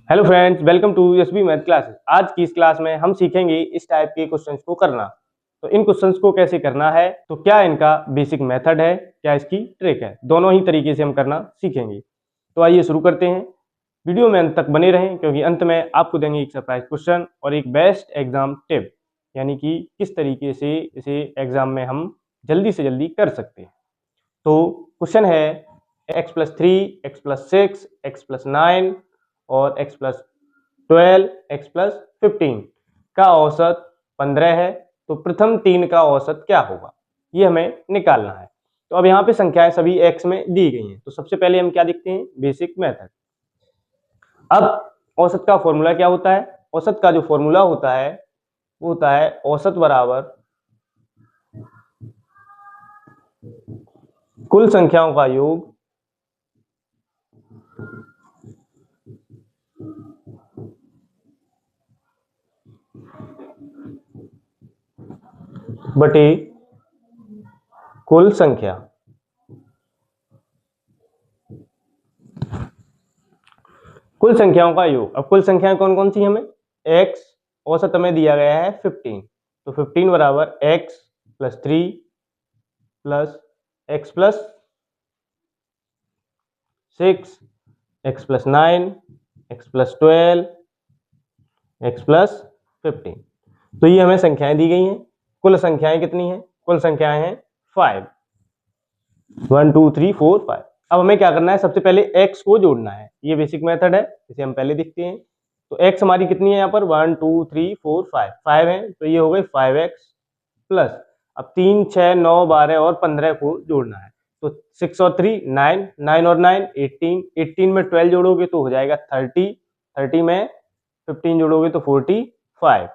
Hello friends, welcome to USB math classes. आज की इस क्लास में हम सीखेंगे इस टाइप के क्वेश्चंस को करना। तो इन क्वेश्चंस को कैसे करना है, तो क्या इनका बेसिक मेथड है, क्या इसकी ट्रिक है, दोनों ही तरीके से हम करना सीखेंगे। तो आइए शुरू करते हैं। वीडियो में अंत तक बने रहें क्योंकि अंत में आपको देंगे एक सरप्राइज क्वेश्चन और एक बेस्ट एग्जाम टिप, यानी कि किस तरीके से इसे एग्जाम में हम जल्दी से जल्दी कर सकते हैं। तो क्वेश्चन है x+3, x+6, x+9 और x+12, x+15 का औसत 15 है। तो प्रथम 3 का औसत क्या होगा, ये हमें निकालना है। तो अब यहाँ पे संख्याएं सभी x में दी गई हैं। तो सबसे पहले हम क्या देखते हैं, बेसिक मेथड। अब औसत का फॉर्मूला क्या होता है? औसत का जो फॉर्मूला होता है वो होता है औसत बराबर कुल संख्याओं का योग बटे कुल संख्या। कुल संख्याओं का योग। अब कुल संख्याएं कौन कौन सी हमें? x औसत हमें दिया गया है 15, तो 15 बराबर x+3 plus x+6, x+9, x+12, x+15। तो ये हमें संख्याएं दी गई हैं। कुल संख्याएं कितनी हैं? कुल संख्याएं हैं 5, 1 2 3 4 5। अब हमें क्या करना है, सबसे पहले x को जोड़ना है। ये बेसिक मेथड है, इसे हम पहले देखते हैं। तो x हमारी कितनी है यहाँ पर? 1 2 3 4 5 है, तो ये हो गई 5x प्लस अब 3 6 9 12 और 15 को जोड़ना है। तो 6 और 3 9, 9 और 9 18, 18 में 12 जोड़ोगे तो हो जाएगा 30, 30 में 15 जोड़ोगे तो 45,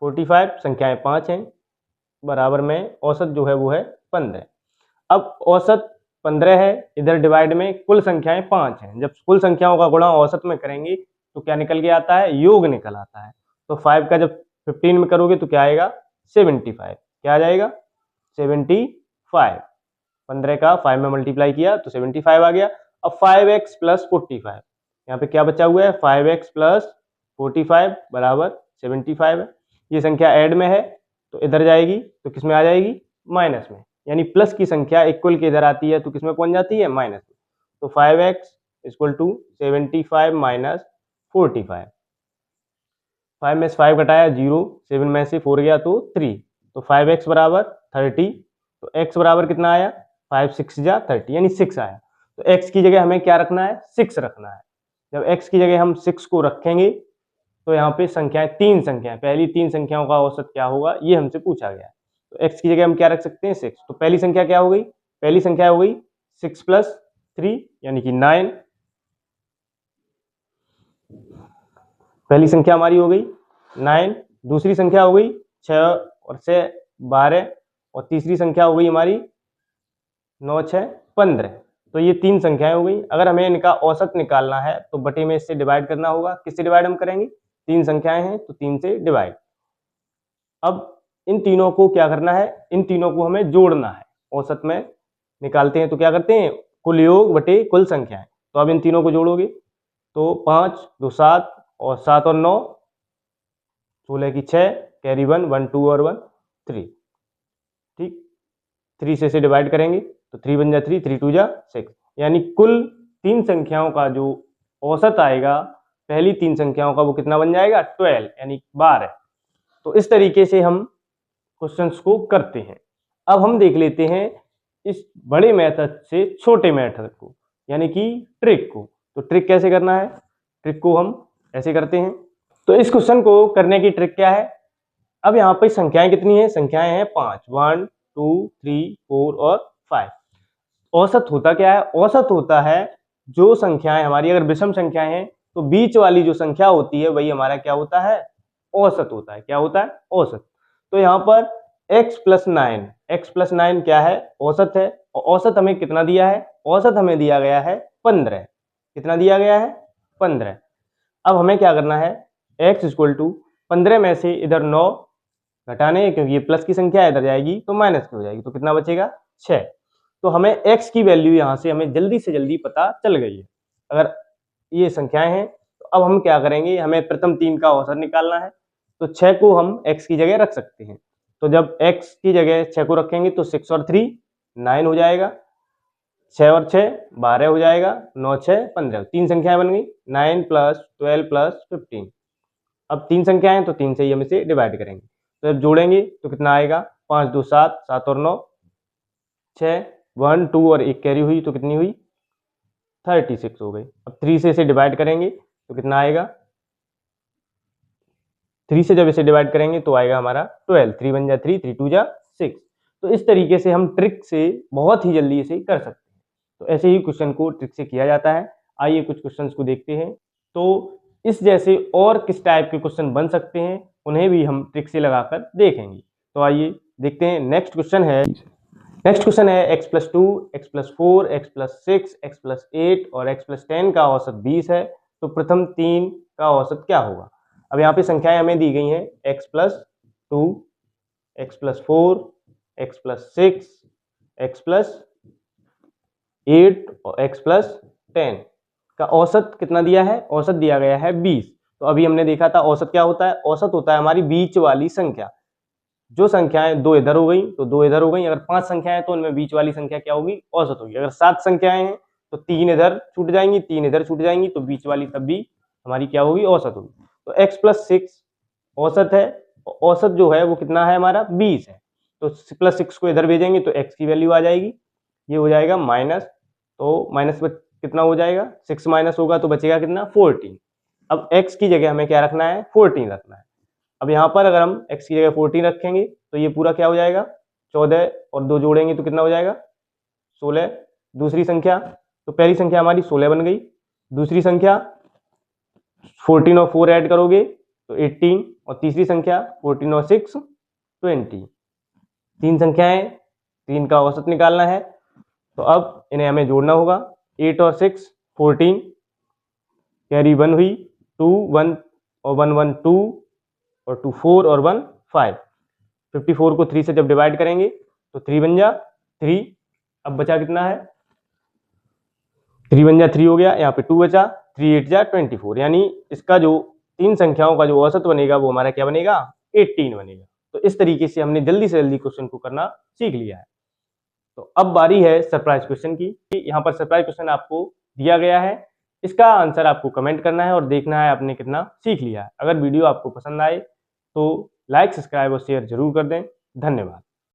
45 संख्याएं 5 हैं, बराबर में औसत जो है वो है 15। अब औसत 15 है, इधर डिवाइड में कुल संख्याएं 5 हैं। जब कुल संख्याओं का गुणा औसत में करेंगे तो क्या निकल के आता है? योग निकल आता है। तो 5 का जब 15 में करोगे तो क्या आएगा? 75। क्या आ जाएगा? 75। 15 का 5 में मल्टीप्लाई किया तो 75 आ गया। अब 5x प्लस 45, यहाँ पे क्या बचा हुआ है? 5x प्लस 45 बराबर 75 है। ये संख्या ऐड में है तो इधर जाएगी तो किस में आ जाएगी? माइनस में। यानी प्लस की संख्या इक्वल के इधर आती है तो किसमें पहुंच जाती है? माइनस में। तो 5x इक्वल टू 75 माइनस 45। 5 में से 5 घटाया 0, 7 में से 4 गया तो 3, तो 5x बराबर 30। तो x बराबर कितना आया? 5 6 जा 30, यानी 6 आया। तो x की जगह हमें क्या रखना है? 6 रखना है। जब x की जगह हम 6 को रखेंगे तो यहाँ पे संख्याएं, 3 संख्याएं, पहली 3 संख्याओं का औसत क्या होगा ये हमसे पूछा गया है। तो x की जगह हम क्या रख सकते हैं? 6। तो पहली संख्या क्या हो गई? पहली संख्या हो गई 6 प्लस 3 यानी कि 9। पहली संख्या हमारी हो गई 9। दूसरी संख्या हो गई 6 और 6 12 और तीसरी संख्या हो गई हमारी 9 6 15। तो ये 3 संख्याएं हो गई। अगर हमें इनका औसत निकालना है तो बटे में इससे डिवाइड करना होगा। किससे डिवाइड हम करेंगे? 3 संख्याएं हैं तो 3 से डिवाइड। अब इन तीनों को क्या करना है? इन तीनों को हमें जोड़ना है। औसत में निकालते हैं तो क्या करते हैं? कुल योग बटे कुल संख्याएं। तो अब इन तीनों को जोड़ोगे तो 5 2 7 और 7 और 9 16 की 6, कैरी 1 1 2 और 1 3। ठीक, 3 से डिवाइड करेंगे तो 3 बन जा 3, 3 2 जा 6, यानी कुल 3 संख्याओं का जो औसत आएगा, पहली 3 संख्याओं का, वो कितना बन जाएगा? 12, यानी 12। तो इस तरीके से हम क्वेश्चंस को करते हैं। अब हम देख लेते हैं इस बड़े मेथड से छोटे मेथड को, यानी कि ट्रिक को। तो ट्रिक कैसे करना है? ट्रिक को हम ऐसे करते हैं। तो इस क्वेश्चन को करने की ट्रिक क्या है? अब यहाँ पे संख्याएं कितनी है? संख्याएं हैं 5, 1 2 3 4 और 5। औसत होता क्या है? औसत होता है जो संख्याएं हमारी, अगर विषम संख्याएं हैं तो बीच वाली जो संख्या होती है वही हमारा क्या होता है? औसत होता है। क्या होता है? औसत। तो यहाँ पर x+9 क्या है? औसत है। और औसत हमें कितना दिया है? औसत हमें दिया गया है 15। कितना दिया गया है? 15। अब हमें क्या करना है? x इक्वल टू 15 में से इधर 9 घटाने, क्योंकि ये प्लस की संख्या इधर जाएगी तो माइनस की हो जाएगी, तो कितना बचेगा? 6। तो हमें x की वैल्यू यहाँ से हमें जल्दी से जल्दी पता चल गई है। अगर ये संख्याएं हैं तो अब हम क्या करेंगे, हमें प्रथम 3 का औसत निकालना है। तो 6 को हम x की जगह रख सकते हैं। तो जब x की जगह 6 को रखेंगे तो 6 और 3 9 हो जाएगा, 6 और 6 12 हो जाएगा, 9 6 15, 3 संख्याएं बन गई, 9 + 12 + 15। अब 3 संख्याएं हैं तो 3 से ही हम इसे डिवाइड करेंगे। तो जब जोड़ेंगे तो कितना आएगा, 5 2 7, 7 और 9 6, 1 2 और 1 कैरी हुई तो कितनी हुई, 36 हो गई। अब 3 से इसे डिवाइड करेंगे तो कितना आएगा, 3 से जब इसे डिवाइड करेंगे तो आएगा हमारा 12, 3 1 जा 3, 3 2 जा 6। तो इस तरीके से हम ट्रिक से बहुत ही जल्दी इसे कर सकते हैं। तो ऐसे ही क्वेश्चन को ट्रिक से किया जाता है। आइए कुछ क्वेश्चंस को देखते हैं। तो इस जैसे और किस टाइप के क्वेश्चन बन सकते हैं उन्हें भी हम ट्रिक से लगाकर देखेंगे। तो आइए देखते हैं। नेक्स्ट क्वेश्चन है x + 2, x + 4, x + 6, x + 8 और x + 10 का औसत 20 है। तो प्रथम 3 का औसत क्या होगा। अब यहाँ पे संख्याएं हमें दी गई हैं x + 2, x + 4, x + 6, x + 8 और x + 10 का औसत कितना दिया है, औसत दिया गया है 20। तो अभी हमने देखा था औसत क्या होता है, औसत होता है हमारी बीच वाली संख्या। जो संख्याएं 2 इधर हो गई तो 2 इधर हो गई, अगर 5 संख्याएं हैं तो उनमें बीच वाली संख्या क्या होगी, औसत होगी। अगर 7 संख्याएं हैं तो 3 इधर छूट जाएंगी, 3 इधर छूट जाएंगी, तो बीच वाली तब भी हमारी क्या होगी, औसत होगी। तो x + 6 औसत है, औसत जो है वो कितना है हमारा 20 है। तो +6 को इधर भेजेंगे तो x की वैल्यू आ जाएगी, ये हो जाएगा माइनस। तो माइनस कितना हो जाएगा, 6 माइनस होगा तो बचेगा कितना, 14। अब x की जगह हमें क्या रखना है, 14 रखना है। अब यहाँ पर अगर हम x की जगह 14 रखेंगे तो ये पूरा क्या हो जाएगा, 14 और 2 जोड़ेंगे तो कितना हो जाएगा, 16। दूसरी संख्या, तो पहली संख्या हमारी 16 बन गई, दूसरी संख्या 14 और 4 ऐड करोगे तो 18, और तीसरी संख्या 14 और 6 20। 3 संख्याएं, 3 का औसत निकालना है। तो अब इन्हें हमें जोड़ना होगा, 8 और 6 14, कैरी 1 हुई, 2 1 और 1 1 2 और 2 4 और 1 5। 54 को 3 से जब डिवाइड करेंगे तो 3 1 जा 3, अब बचा कितना है, 3 1 जा 3 हो गया, यहाँ पे 2 बचा, 3 8 जा 24, यानी इसका जो 3 संख्याओं का जो औसत बनेगा वो हमारा क्या बनेगा, 18 बनेगा। तो इस तरीके से हमने जल्दी से जल्दी क्वेश्चन को करना सीख लिया है। तो अब बारी है सरप्राइज क्वेश्चन की। यहाँ पर सरप्राइज क्वेश्चन आपको दिया गया है, इसका आंसर आपको कमेंट करना है और देखना है आपने कितना सीख लिया है। अगर वीडियो आपको पसंद आए तो लाइक, सब्सक्राइब और शेयर जरूर कर दें। धन्यवाद।